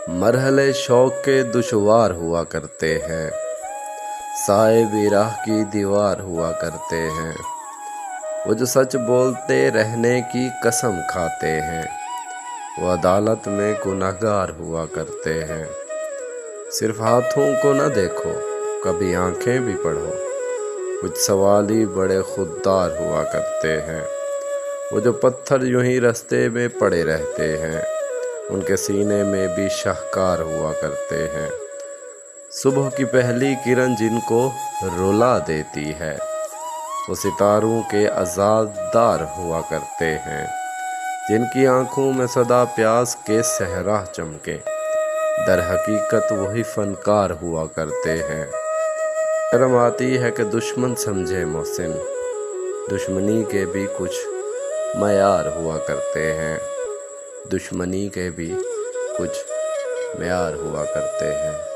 مرحلے شوق کے دشوار ہوا کرتے ہیں، سائے بھی راہ کی دیوار ہوا کرتے ہیں۔ وہ جو سچ بولتے رہنے کی قسم کھاتے ہیں، وہ عدالت میں گنہگار ہوا کرتے ہیں۔ صرف ہاتھوں کو نہ دیکھو، کبھی آنکھیں بھی پڑھو، کچھ سوالی بڑے خوددار ہوا کرتے ہیں۔ وہ جو پتھر یوں ہی رستے میں پڑے رہتے ہیں، ان کے سینے میں بھی شاہکار ہوا کرتے ہیں۔ صبح کی پہلی کرن جن کو رلا دیتی ہے، وہ ستاروں کے عزادار ہوا کرتے ہیں۔ جن کی آنکھوں میں سدا پیاس کے صحرا چمکے، در حقیقت وہی فنکار ہوا کرتے ہیں۔ شرم آتی ہے کہ دشمن سمجھے محسن، دشمنی کے بھی کچھ معیار ہوا کرتے ہیں۔ دشمنی کے بھی کچھ معیار ہوا کرتے ہیں۔